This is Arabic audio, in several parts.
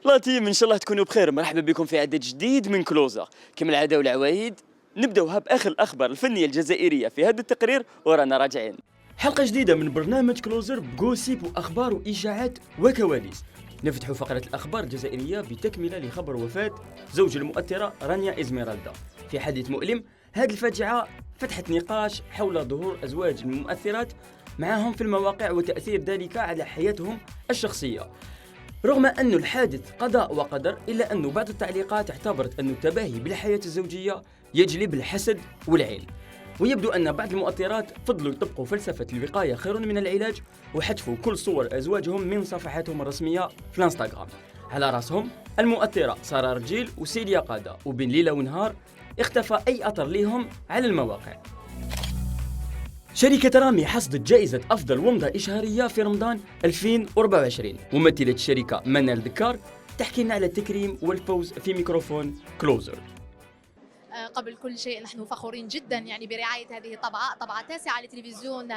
لا تيم، ان شاء الله تكونوا بخير. مرحبا بكم في عدد جديد من كلوزر. كما العاده والعوايد نبداوها باخر الاخبار الفنيه الجزائريه في هذا التقرير ورانا راجعين. حلقه جديده من برنامج كلوزر بجوسيب واخبار واشاعات وكواليس. نفتح فقره الاخبار الجزائريه بتكمله لخبر وفاه زوج المؤثره رانيا إزميرالدا في حادث مؤلم. هذه الفاجعه فتحت نقاش حول ظهور ازواج المؤثرات معهم في المواقع وتاثير ذلك على حياتهم الشخصيه. رغم أن الحادث قضاء وقدر، إلا أن بعض التعليقات اعتبرت أن التباهي بالحياة الزوجية يجلب الحسد والعين. ويبدو أن بعض المؤثرات فضلوا يطبقوا فلسفة الوقاية خير من العلاج وحذفوا كل صور أزواجهم من صفحاتهم الرسمية في الانستغرام. على رأسهم المؤثرة سارة رجيل وسيليا قادة، وبين ليلة ونهار اختفى أي أثر لهم على المواقع. شركة رامي حصدت جائزة أفضل ومضة إشهارية في رمضان 2024. ممثلة الشركة منال دكار تحكي لنا على التكريم والفوز في ميكروفون كلوزر. قبل كل شيء نحن فخورين جدا يعني برعاية هذه طبعة تاسعة لتلفزيون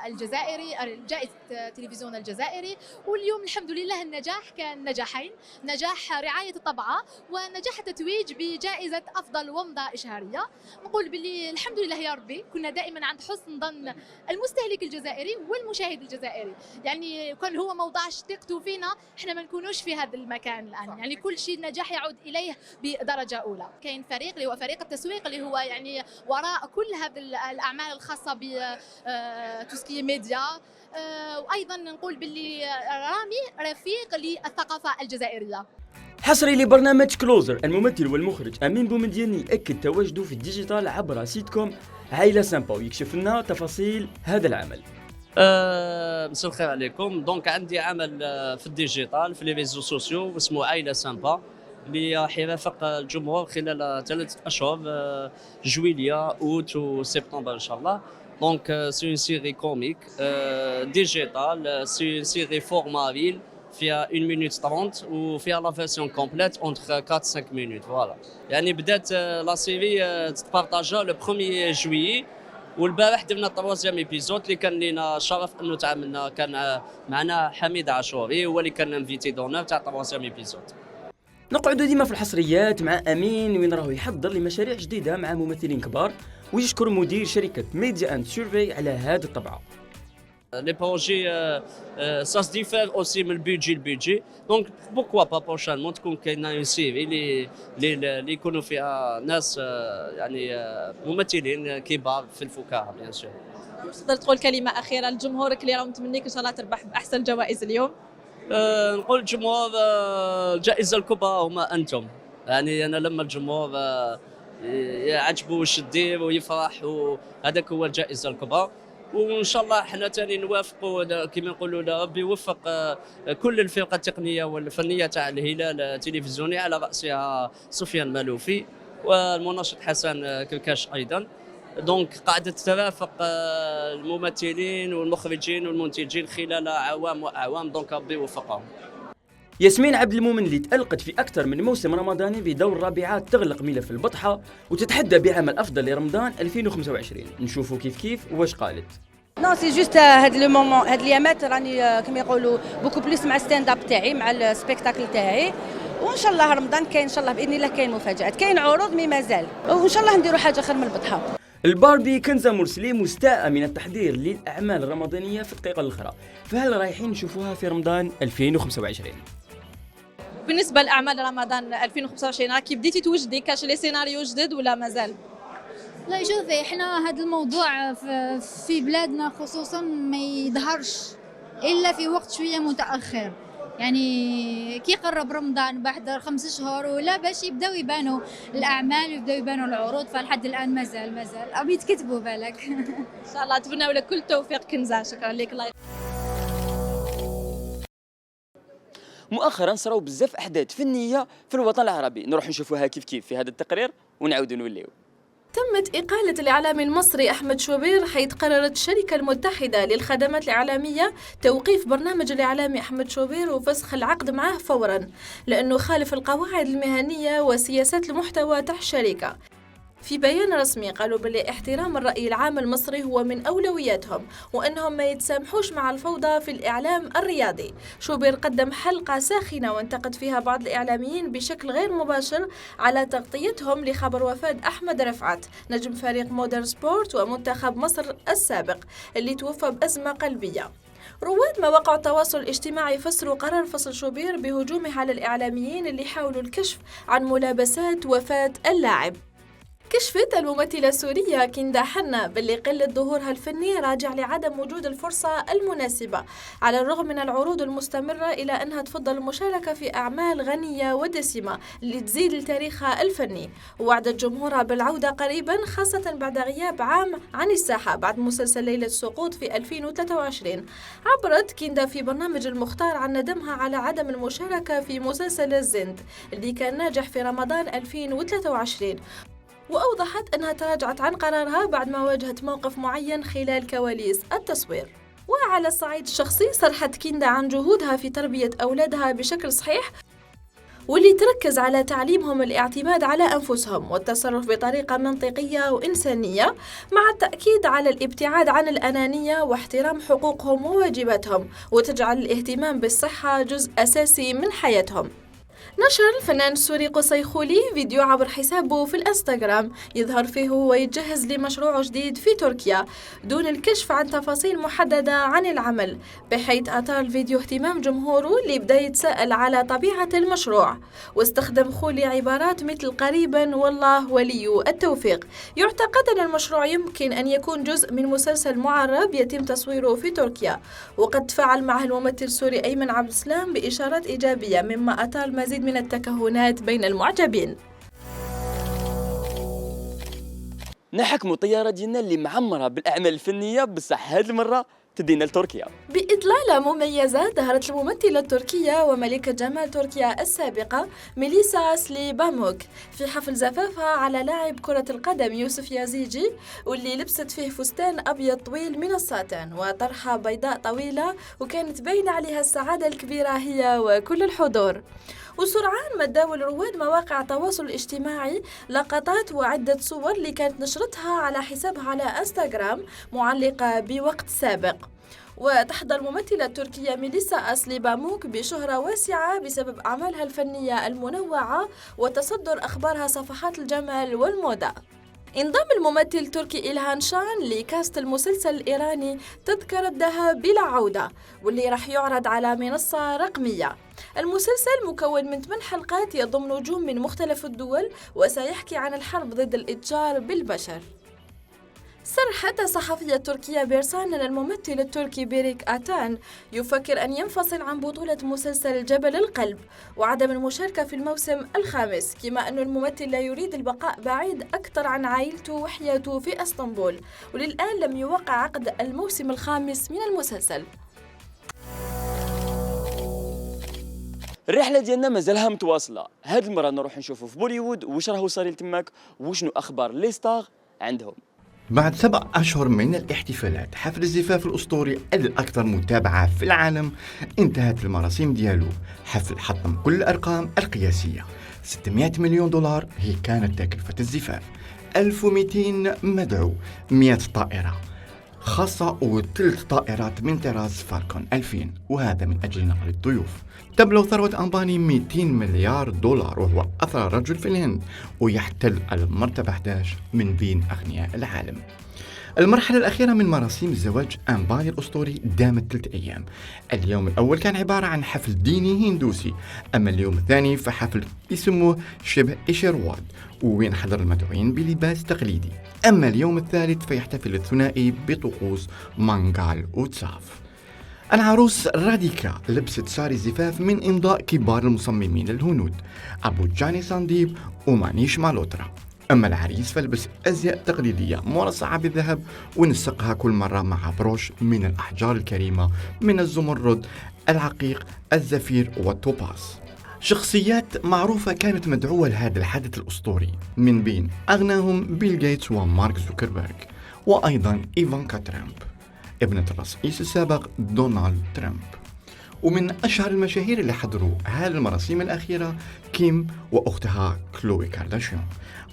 الجزائري، جائزة تلفزيون الجزائري. واليوم الحمد لله النجاح كان نجاحين، نجاح رعاية الطبعة ونجاح التتويج بجائزة أفضل ومضة إشهارية. نقول باللي الحمد لله يا ربي، كنا دائما عند حسن ظن المستهلك الجزائري والمشاهد الجزائري. يعني كان هو موضعش ثقته فينا احنا ما نكونوش في هذا المكان الآن. يعني كل شيء النجاح يعود إليه بدرجة أولى. كاين فريق اللي هو فريق التسويق اللي هو يعني وراء كل هذه الأعمال الخاصة بتسكي ميديا. وأيضا نقول باللي رامي رفيق للثقافة الجزائرية. حصري لبرنامج كلوزر، الممثل والمخرج أمين بومدين يأكد تواجده في الديجيتال عبر سيت كوم عائلة سامبا ويكشف لنا تفاصيل هذا العمل. مساء الخير عليكم. دونك عندي عمل في الديجيتال في لي ريزو سوسيو اسمه عائلة سامبا، اللي حيرافق الجمهور خلال 3 أشهر، جويلية أوت وسبتمبر إن شاء الله. دونك سي اون سيري كوميك ديجيتال، سي اون سيري فورماريل فيها 1 minute 30 وفيها لا فيرسيون كومبليت اونتر 4 5 minutes. فوالا يعني بدات لا سيري تتبارطاجا لو 1 جويي، والبارح درنا 3 ايبيزود اللي كان لينا شرف انه تعاملنا. كان معنا حميد عاشوري هو اللي كان انفيتي دونر تاع 3 ايبيزود. نقعد ديما في الحصريات مع أمين وين راهو يحضر لمشاريع جديدة مع ممثلين كبار، ويشكر مدير شركة ميديا أند سيرفي على هذه الطبعة. لي بروجي سا سو ديفير اوسي من البيجي. دونك بوكوا با بروشانمون تكون كاينه اون سيري اللي يكونوا فيها ناس يعني ممثلين كبار في الفكاهه بيان سور. تقدر تقول كلمه اخيره لجمهورك اللي راهم متمنيك ان شاء الله تربح باحسن جوائز اليوم؟ نقول الجمهور الجائزة الكبرى هما أنتم. يعني أنا لما الجمهور يعجبه وش دير ويفرح، وهذاك هو الجائزة الكبرى. وإن شاء الله احنا تاني نوافقوا كما نقولوا ربي يوفق كل الفرقة التقنية والفنية تاع الهلال التلفزيوني على رأسها سفيان مالوفي والمناشط حسن كركاش أيضا. دونك قاعدة ترافق الممثلين والمخرجين والمنتجين خلال أعوام وأعوام. دونك ربي يوفقهم. ياسمين عبد المؤمن اللي تألقت في أكثر من موسم رمضاني بدور رابعات تغلق ملف البطحة وتتحدى بعمل أفضل لرمضان 2025. نشوفوا كيف واش قالت. نو سي جوست هاد لو مومون، هاد الايامات راني كما يقولوا بوكو بليس مع ستاند اب تاعي، مع السبيكتاكل تاعي. وان شاء الله رمضان كاين ان شاء الله باذن الله، كاين مفاجات، كاين عروض مي مازال، وان شاء الله نديروا حاجه خير من البطحه. الباربي كنزة مرسلي مستاءة من التحضير للأعمال الرمضانية في الدقيقة الأخرى، فهل رايحين نشوفوها في رمضان 2025؟ بالنسبه لاعمال رمضان 2025 راكي بديتي توجدي كاش لي سيناريو جدد ولا مازال؟ لا شوفي، احنا هذا الموضوع في بلادنا خصوصا ما يظهرش الا في وقت شويه متاخر. يعني كي قرب رمضان بعد 5 شهور ولا باش يبداو يبانوا الاعمال ويبداو يبانوا العروض، فلحد الان مازال ابي يتكتبوا بالك. ان شاء الله اتمنى لك كل توفيق كنزه. شكرا لك. الله مؤخرا صراو بزاف احداث فنيه في الوطن العربي، نروح نشوفوها كيف في هذا التقرير ونعاودوا نوليو. تمت إقالة الإعلامي المصري أحمد شوبير، حيث قررت الشركة المتحدة للخدمات الإعلامية توقيف برنامج الإعلامي أحمد شوبير وفسخ العقد معه فورا، لأنه خالف القواعد المهنية وسياسات المحتوى تحت الشركة. في بيان رسمي قالوا بلي احترام الرأي العام المصري هو من أولوياتهم، وأنهم ما يتسامحوش مع الفوضى في الإعلام الرياضي. شوبير قدم حلقة ساخنة وانتقد فيها بعض الإعلاميين بشكل غير مباشر على تغطيتهم لخبر وفاة أحمد رفعت نجم فريق مودرن سبورت ومنتخب مصر السابق اللي توفى بأزمة قلبية. رواد مواقع التواصل الاجتماعي فسروا قرار فصل شوبير بهجومه على الإعلاميين اللي حاولوا الكشف عن ملابسات وفاة اللاعب. كشفت الممثلة السورية كندا حنا باللي قلة ظهورها الفني راجع لعدم وجود الفرصة المناسبة، على الرغم من العروض المستمرة إلى أنها تفضل المشاركة في أعمال غنية ودسمة اللي تزيد لتاريخها الفني، ووعدت جمهورها بالعودة قريبا خاصة بعد غياب عام عن الساحة بعد مسلسل ليلة السقوط في 2023. عبرت كندا في برنامج المختار عن ندمها على عدم المشاركة في مسلسل الزند اللي كان ناجح في رمضان 2023، وأوضحت أنها تراجعت عن قرارها بعد ما واجهت موقف معين خلال كواليس التصوير. وعلى الصعيد الشخصي صرحت كندا عن جهودها في تربية أولادها بشكل صحيح واللي تركز على تعليمهم الاعتماد على أنفسهم والتصرف بطريقة منطقية وإنسانية، مع التأكيد على الابتعاد عن الأنانية واحترام حقوقهم وواجباتهم، وتجعل الاهتمام بالصحة جزء أساسي من حياتهم. نشر الفنان السوري قصي خولي فيديو عبر حسابه في الانستغرام يظهر فيه وهو يتجهز لمشروع جديد في تركيا دون الكشف عن تفاصيل محددة عن العمل، بحيث أثار الفيديو اهتمام جمهوره اللي بدأ يتساءل على طبيعة المشروع. واستخدم خولي عبارات مثل قريبا والله ولي التوفيق. يعتقد أن المشروع يمكن أن يكون جزء من مسلسل معرب يتم تصويره في تركيا، وقد تفاعل معه الممثل السوري أيمن عبد السلام بإشارات إيجابية مما أثار المزيد من التكهنات بين المعجبين. نحكموا طيارة ديالنا اللي معمرة بالأعمال الفنية، بصح هذه المرة تدينا لتركيا. بإطلالة مميزة ظهرت الممثلة التركية وملكة جمال تركيا السابقة ميليسا سليباموك في حفل زفافها على لاعب كرة القدم يوسف يازيجي، واللي لبست فيه فستان أبيض طويل من الساتان وطرحة بيضاء طويلة، وكانت باينة عليها السعادة الكبيرة هي وكل الحضور. وسرعان ما تداول رواد مواقع التواصل الاجتماعي لقطات وعدة صور اللي كانت نشرتها على حسابها على انستغرام معلقة بوقت سابق. وتحظى الممثلة التركية ميليسا سليباموك بشهرة واسعة بسبب أعمالها الفنية المنوعة وتصدر أخبارها صفحات الجمال والموضة. انضم الممثل التركي إلهان شان لكاست المسلسل الإيراني تذكرة الذهب بلا عودة، واللي راح يعرض على منصة رقمية. المسلسل مكون من 8 حلقات يضم نجوم من مختلف الدول وسيحكي عن الحرب ضد الإتجار بالبشر. صرحت الصحفية التركية بيرسان أن الممثل التركي بيريك آتان يفكر أن ينفصل عن بطولة مسلسل جبل القلب وعدم المشاركة في الموسم الخامس، كما أن الممثل لا يريد البقاء بعيد أكثر عن عائلته وحياته في اسطنبول، وللآن لم يوقع عقد الموسم الخامس من المسلسل. الرحلة ديالنا مازالها متواصلة، هاد المرة نروح نشوفوا في بوليوود واش راهو صار تماك وشنو أخبار لي ستار عندهم. بعد 7 أشهر من الاحتفالات، حفل الزفاف الأسطوري الأكثر متابعة في العالم انتهت المراسيم ديالو. حفل حطم كل الأرقام القياسية. 600 مليون دولار هي كانت تكلفة الزفاف، 1200 مدعو، 100 طائرة خاصة و3 طائرات من طراز فالكون 2000، وهذا من أجل نقل الضيوف. تبلغ ثروة أمباني 200 مليار دولار، وهو أثرى رجل في الهند ويحتل المرتبة 11 من بين أغنياء العالم. المرحلة الأخيرة من مراسيم الزواج أمباني الأسطوري دامت 3 أيام. اليوم الأول كان عبارة عن حفل ديني هندوسي، أما اليوم الثاني فحفل يسموه شبه إشيرواد، وين حضر المدعوين بلباس تقليدي. أما اليوم الثالث فيحتفل الثنائي بطقوس مانغال وتساف. العروس راديكا لبست ساري زفاف من إمضاء كبار المصممين الهنود أبو جاني سانديب ومانيش مالوترا. أما العريس فلبس أزياء تقليدية مرصعة بالذهب ونسقها كل مرة مع بروش من الأحجار الكريمة من الزمرد، العقيق، الزفير والتوباس. شخصيات معروفة كانت مدعوة لهذا الحدث الأسطوري، من بين أغناهم بيل غيتس ومارك زوكربيرغ، وأيضا إيفانكا ترامب ابنة الرئيس السابق دونالد ترامب. ومن أشهر المشاهير اللي حضروا هذه المراسيم الأخيرة كيم وأختها كلوي كارداشيان.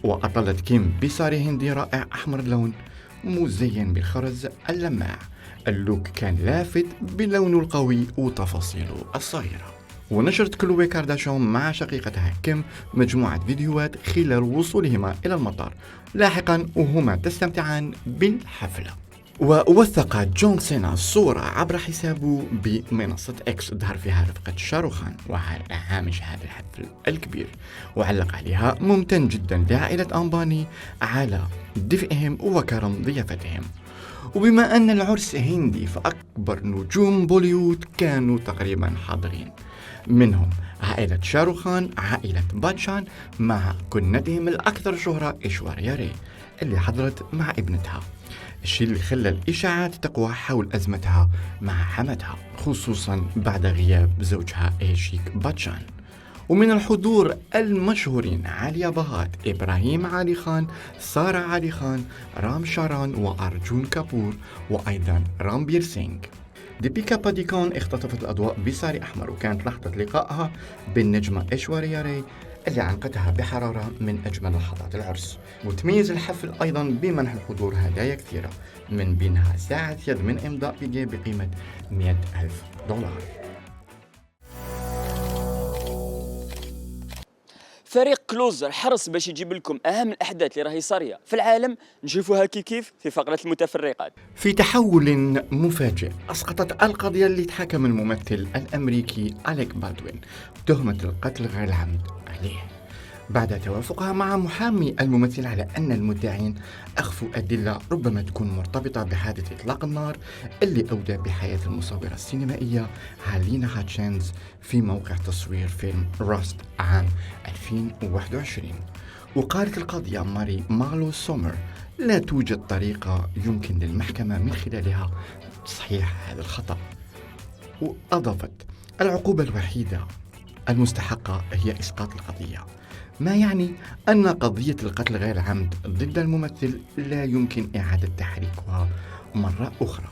وأطلت كيم بساري هندي رائع أحمر اللون مزين بالخرز اللماع. اللوك كان لافت بلونه القوي وتفاصيله الصغيرة. ونشرت كلوي كارداشيان مع شقيقتها كيم مجموعة فيديوهات خلال وصولهما إلى المطار لاحقا وهما تستمتعان بالحفلة. ووثق جون سينا صورة عبر حسابه بمنصة إكس ظهر فيها رفقة شاروخان وعلى هامش هذا الحفل الكبير، وعلق عليها ممتن جدا لعائلة أمباني على دفئهم وكرم ضيافتهم. وبما أن العرس هندي فأكبر نجوم بوليوود كانوا تقريبا حاضرين، منهم عائلة شاروخان، عائلة باتشان، مع كنتهم الأكثر شهرة إيشواريا راي اللي حضرت مع ابنتها، الشيء اللي خلى الإشاعات تقوى حول أزمتها مع حماتها خصوصا بعد غياب زوجها إيشيك باتشان. ومن الحضور المشهورين عليا بهات، إبراهيم علي خان، سارة علي خان، رام شاران وأرجون كابور، وأيضا رامبير سينغ. ديبيكا باديكون اختطفت الأضواء بساري أحمر، وكانت لحظة لقائها بالنجمة إيشواريا راي اللي عنقتها بحرارة من أجمل لحظات العرس. وتميز الحفل أيضا بمنح الحضور هدايا كثيرة، من بينها ساعة يد من إمضاء بيجي بقيمة $100,000. فريق كلوزر حرص باش يجيب لكم أهم الأحداث اللي راهي صارية في العالم، نشوفوها كيف في فقرة المتفرقات. في تحول مفاجئ أسقطت القضية اللي تحاكم الممثل الأمريكي أليك بالدوين تهمة القتل غير العمد عليه، بعد توافقها مع محامي الممثل على أن المدعين أخفوا أدلة ربما تكون مرتبطة بحادث إطلاق النار اللي أودى بحياة المصورة السينمائية هالينا هاتشينز في موقع تصوير فيلم راست عام 2021. وقالت القاضية ماري مارلو سومر لا توجد طريقة يمكن للمحكمة من خلالها تصحيح هذا الخطأ. وأضافت العقوبة الوحيدة المستحقة هي إسقاط القضية، ما يعني أن قضية القتل غير العمد ضد الممثل لا يمكن إعادة تحريكها مرة أخرى.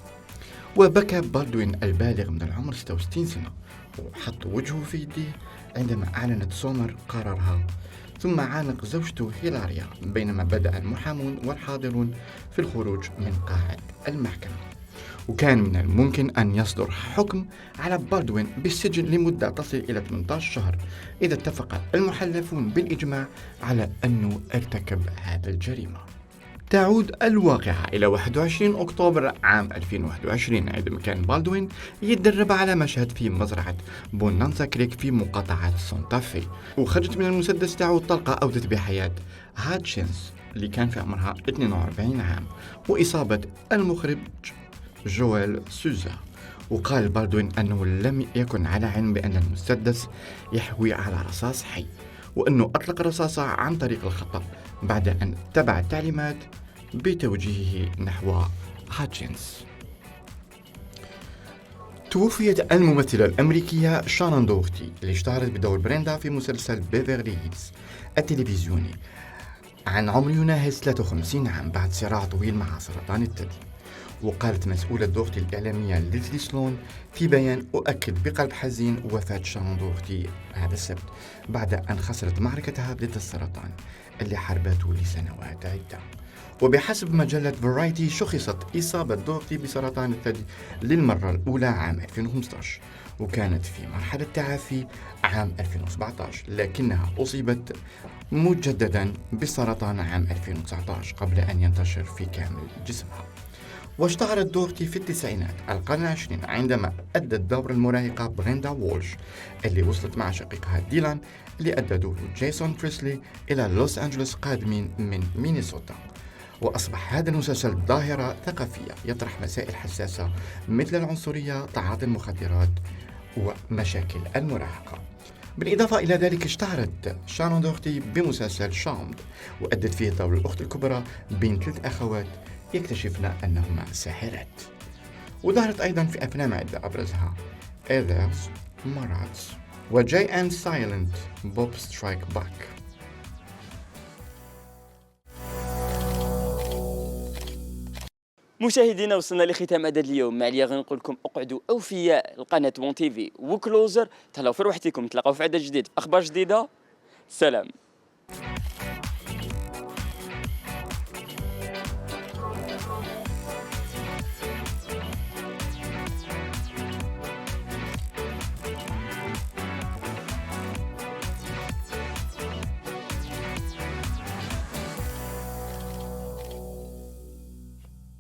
وبكى بالدوين البالغ من العمر 66 سنة وحط وجهه في يديه عندما أعلنت سومر قرارها، ثم عانق زوجته هيلاريا بينما بدأ المحامون والحاضرون في الخروج من قاعة المحكمة. وكان من الممكن أن يصدر حكم على بالدوين بالسجن لمدة تصل إلى 18 شهر إذا اتفق المحلفون بالإجماع على أنه ارتكب هذا الجريمة. تعود الواقعة إلى 21 أكتوبر عام 2021 عندما كان بالدوين يتدرب على مشهد في مزرعة بونانزا كريك في مقاطعة سانتا في، وخرجت من المسدس تاعو طلقة أودت بحياة هاتشينز اللي كان في عمرها 42 عام وإصابة المخرج جويل سوزا. وقال بالدوين أنه لم يكن على علم بأن المسدس يحوي على رصاص حي، وأنه أطلق الرصاصة عن طريق الخطأ بعد أن اتبع التعليمات بتوجيهه نحو هاتشينز. توفيت الممثلة الأمريكية شانون دوغتي اللي اشتهرت بدور بريندا في مسلسل بيفرلي هيلز التلفزيوني عن عمر يناهز 53 عام بعد صراع طويل مع سرطان الثدي. وقالت مسؤولة دوغتي الإعلامية ليزلي سلون في بيان: أؤكد بقلب حزين وفاة شانون دوغتي هذا السبت بعد أن خسرت معركتها ضد السرطان اللي حاربته لسنوات عدة. وبحسب مجلة فرايتي شخصت إصابة دوغتي بسرطان الثدي للمرة الأولى عام 2015 وكانت في مرحلة تعافي عام 2017، لكنها أصيبت مجددا بالسرطان عام 2019 قبل أن ينتشر في كامل جسمها. واشتهرت دوغتي في التسعينات القرن العشرين عندما أدت دور المراهقة بريندا وولش اللي وصلت مع شقيقها ديلان اللي أدى دور جيسون بريسلي إلى لوس أنجلوس قادمين من مينيسوتا. وأصبح هذا المسلسل ظاهرة ثقافية يطرح مسائل حساسة مثل العنصرية، تعاطي المخدرات ومشاكل المراهقة. بالإضافة إلى ذلك اشتهرت شانون دوغتي بمسلسل شامد وأدت فيه دور الأخت الكبرى بين 3 أخوات يكتشفن أنهما ساحرات. وظهرت أيضا في أفلام عدة أبرزها إيذرز، ماراتس، وجاي أند سايلنت، بوب سترايك باك. مشاهدينا وصلنا لختام عدد اليوم. معليا غنقول لكم اقعدوا اوفياء لقناه بون تيفي وكلوزر. تهلاو في روحتكم، نتلاقاو في عدد جديد، اخبار جديده. سلام.